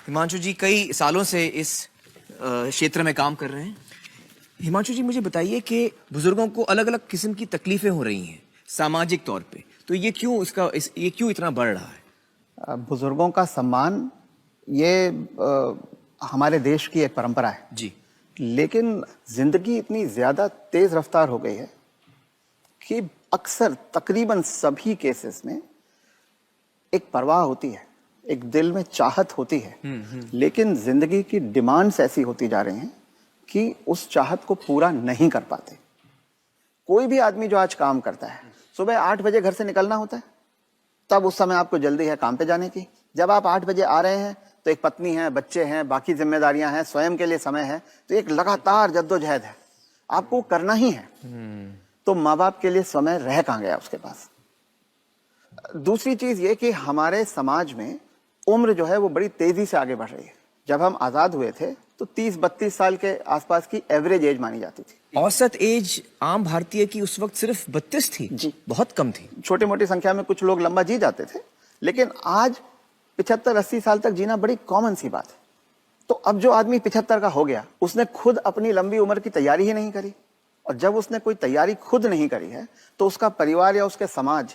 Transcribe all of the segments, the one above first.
हिमांशु जी कई सालों से इस क्षेत्र में काम कर रहे हैं। हिमांशु जी मुझे बताइए कि बुजुर्गों को अलग अलग किस्म की तकलीफें हो रही हैं सामाजिक तौर पे, तो ये क्यों इतना बढ़ रहा है? बुजुर्गों का सम्मान ये हमारे देश की एक परंपरा है जी। लेकिन जिंदगी इतनी ज्यादा तेज रफ्तार हो गई है कि अक्सर तकरीबन सभी केसेस में एक परवाह होती है, एक दिल में चाहत होती है, लेकिन जिंदगी की डिमांड्स ऐसी होती जा रही हैं कि उस चाहत को पूरा नहीं कर पाते। कोई भी आदमी जो आज काम करता है, सुबह 8 बजे घर से निकलना होता है, तब उस समय आपको जल्दी है काम पे जाने की। जब आप 8 बजे आ रहे हैं तो एक पत्नी है, बच्चे हैं, बाकी जिम्मेदारियां हैं, स्वयं के लिए समय है, तो एक लगातार जद्दोजहद है, आपको करना ही है। तो माँ बाप के लिए समय रह कहाँ गया उसके पास। दूसरी चीज ये कि हमारे समाज में उम्र जो है वो बड़ी तेजी से आगे बढ़ रही है। जब हम आजाद हुए थे तो 30-32 साल के आसपास की एवरेज एज मानी जाती थी। औसत एज आम भारतीय की उस वक्त सिर्फ 32 थी जी, बहुत कम थी। छोटी मोटी संख्या में कुछ लोग लंबा जी जाते थे, लेकिन आज 75-80 साल तक जीना बड़ी कॉमन सी बात है। तो अब जो आदमी 75 का हो गया, उसने खुद अपनी लंबी उम्र की तैयारी ही नहीं करी, और जब उसने कोई तैयारी खुद नहीं करी है तो उसका परिवार या उसके समाज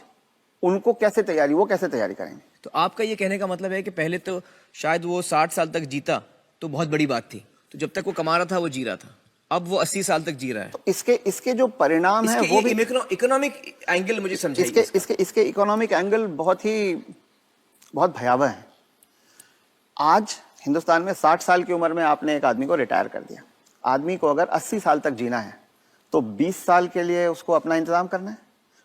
उनको कैसे तैयारी, वो कैसे तैयारी करेंगे। तो आपका ये कहने का मतलब है कि पहले तो शायद वो 60 साल तक जीता तो बहुत बड़ी बात थी, तो जब तक वो कमा रहा था वो जी रहा था, अब वो 80 साल तक जी रहा है। तो इसके जो परिणाम है वो भी इकोनॉमिक एंगल मुझे समझाइए। इसके इकोनॉमिक एंगल बहुत भयावह है। आज हिंदुस्तान में 60 साल की उम्र में आपने एक आदमी को रिटायर कर दिया। आदमी को अगर 80 साल तक जीना है तो 20 साल के लिए उसको अपना इंतजाम करना है।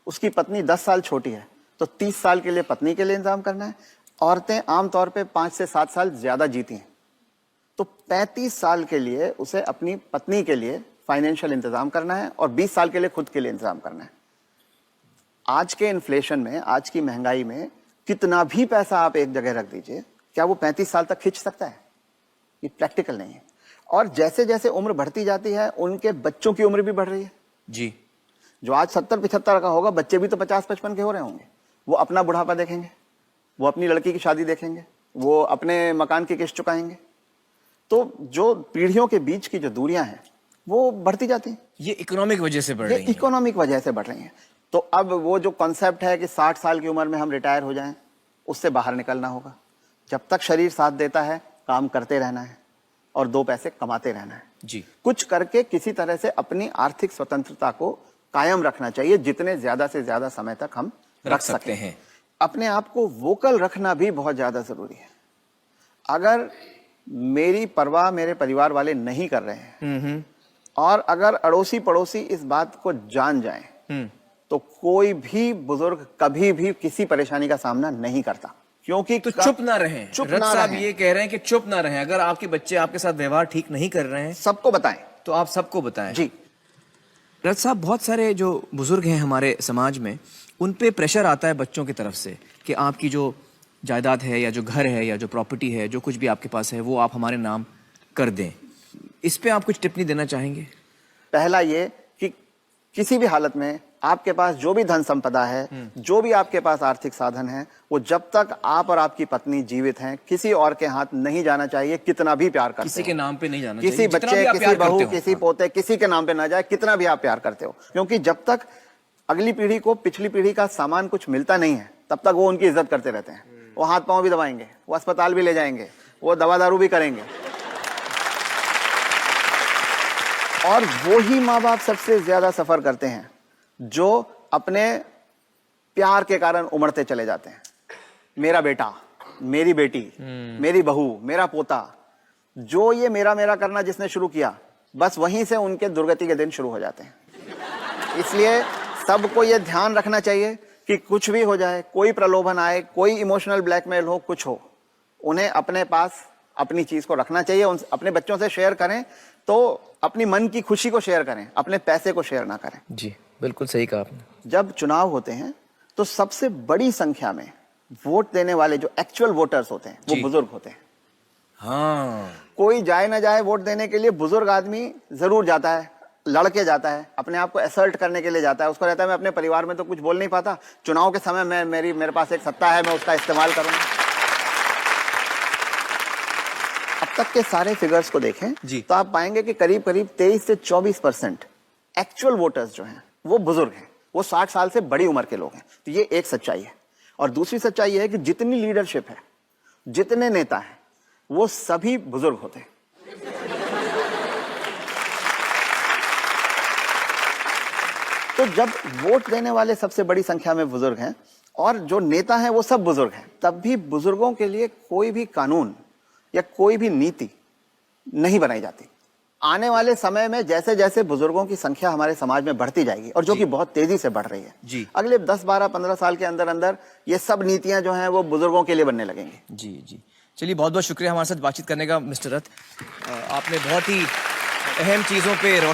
उसकी पत्नी 10 साल छोटी है तो 30 साल के लिए पत्नी के लिए इंतजाम करना है। औरतें आमतौर पे 5 से 7 साल ज्यादा जीती हैं, तो 35 साल के लिए उसे अपनी पत्नी के लिए फाइनेंशियल इंतजाम करना है और 20 साल के लिए खुद के लिए इंतजाम करना है। आज के इन्फ्लेशन में, आज की महंगाई में कितना भी पैसा आप एक जगह रख दीजिए, क्या वो 35 साल तक खींच सकता है? ये प्रैक्टिकल नहीं है। और जैसे जैसे उम्र बढ़ती जाती है उनके बच्चों की उम्र भी बढ़ रही है। जी। जो आज 70-75 का होगा, बच्चे भी तो 50-55 के हो रहे होंगे। वो अपना बुढ़ापा देखेंगे, वो अपनी लड़की की शादी देखेंगे, वो अपने मकान की किस्त चुकाएंगे। तो जो पीढ़ियों के बीच की जो दूरियां हैं वो बढ़ती जाती हैं। ये इकोनॉमिक वजह से बढ़ रही है। इकोनॉमिक वजह से बढ़ रही हैं। तो अब वो जो कॉन्सेप्ट है कि 60 साल की उम्र में हम रिटायर हो जाएं, उससे बाहर निकलना होगा। जब तक शरीर साथ देता है काम करते रहना है और 2 पैसे कमाते रहना है। जी। कुछ करके किसी तरह से अपनी आर्थिक स्वतंत्रता को कायम रखना चाहिए, जितने ज्यादा से ज्यादा समय तक हम रख सकते हैं। अपने आप को वोकल रखना भी बहुत ज्यादा जरूरी है। अगर मेरी परवाह मेरे परिवार वाले नहीं कर रहे हैं और अगर अड़ोसी पड़ोसी इस बात को जान जाएं, तो कोई भी बुजुर्ग कभी भी किसी परेशानी का सामना नहीं करता। क्योंकि तो चुप ना रहें। रथ साहब ये कह रहे हैं कि चुप ना रहें। अगर आपके बच्चे आपके साथ व्यवहार ठीक नहीं कर रहे हैं, सबको बताएं। तो आप सबको बताएं। जी। रथ साहब, बहुत सारे जो बुजुर्ग हैं हमारे समाज में, उन पे प्रेशर आता है बच्चों की तरफ से कि आपकी जो जायदाद है या जो घर है या जो प्रॉपर्टी है, जो कुछ भी आपके पास है, वो आप हमारे नाम कर दें। इस पे आप कुछ टिप्पणी देना चाहेंगे? पहला ये कि किसी भी हालत में आपके पास जो भी धन संपदा है, जो भी आपके पास आर्थिक साधन है, वो जब तक आप और आपकी पत्नी जीवित हैं किसी और के हाथ नहीं जाना चाहिए। कितना भी प्यार करते हो, किसी के नाम पे नहीं जाना किसी चाहिए। बच्चे, किसी बहू, किसी पोते, किसी के नाम पे ना जाए, कितना भी आप प्यार करते हो। क्योंकि जब तक अगली पीढ़ी को पिछली पीढ़ी का सामान कुछ मिलता नहीं है, तब तक वो उनकी इज्जत करते रहते हैं। वो हाथ पांव भी दबाएंगे, वो अस्पताल भी ले जाएंगे, वो दवा दारू भी करेंगे। और वो ही माँ बाप सबसे ज्यादा सफर करते हैं जो अपने प्यार के कारण उमड़ते चले जाते हैं। मेरा बेटा, मेरी बेटी, मेरी बहू, मेरा पोता, जो ये मेरा मेरा करना जिसने शुरू किया, बस वहीं से उनके दुर्गति के दिन शुरू हो जाते हैं। इसलिए सबको ये ध्यान रखना चाहिए कि कुछ भी हो जाए, कोई प्रलोभन आए, कोई इमोशनल ब्लैकमेल हो, कुछ हो, उन्हें अपने पास अपनी चीज को रखना चाहिए। अपने बच्चों से शेयर करें तो अपनी मन की खुशी को शेयर करें, अपने पैसे को शेयर ना करें। जी, बिल्कुल सही कहा आपने। जब चुनाव होते हैं तो सबसे बड़ी संख्या में वोट देने वाले जो एक्चुअल वोटर्स होते हैं वो बुजुर्ग होते हैं। हाँ, कोई जाए ना जाए वोट देने के लिए, बुजुर्ग आदमी जरूर जाता है, लड़के जाता है, अपने आप को असर्ट करने के लिए जाता है। उसको रहता है मैं अपने परिवार में तो कुछ बोल नहीं पाता, चुनाव के समय मेरे पास एक सत्ता है, मैं उसका इस्तेमाल करूंगा। तक के सारे फिगर्स को देखें जी। तो आप पाएंगे कि करीब करीब 23 से 24% एक्चुअल वोटर्स जो हैं वो बुजुर्ग हैं, वो 60 साल से बड़ी उम्र के लोग हैं। तो ये एक सच्चाई है। और दूसरी सच्चाई है कि जितनी लीडरशिप है, जितने नेता हैं, वो सभी बुजुर्ग होते हैं। तो जब वोट देने वाले सबसे बड़ी संख्या में बुजुर्ग हैं और जो नेता हैं वो सब बुजुर्ग हैं, तब भी बुजुर्गों के लिए कोई भी कानून या कोई भी नीति नहीं बनाई जाती। आने वाले समय में जैसे जैसे बुजुर्गों की संख्या हमारे समाज में बढ़ती जाएगी, और जो कि बहुत तेजी से बढ़ रही है, जी। अगले 10, 12, 15 साल के अंदर अंदर ये सब नीतियां जो हैं वो बुजुर्गों के लिए बनने लगेंगी। जी जी, चलिए बहुत बहुत शुक्रिया हमारे साथ बातचीत करने का मिस्टर रथ। आपने बहुत ही अहम चीज़ों पे रोशनी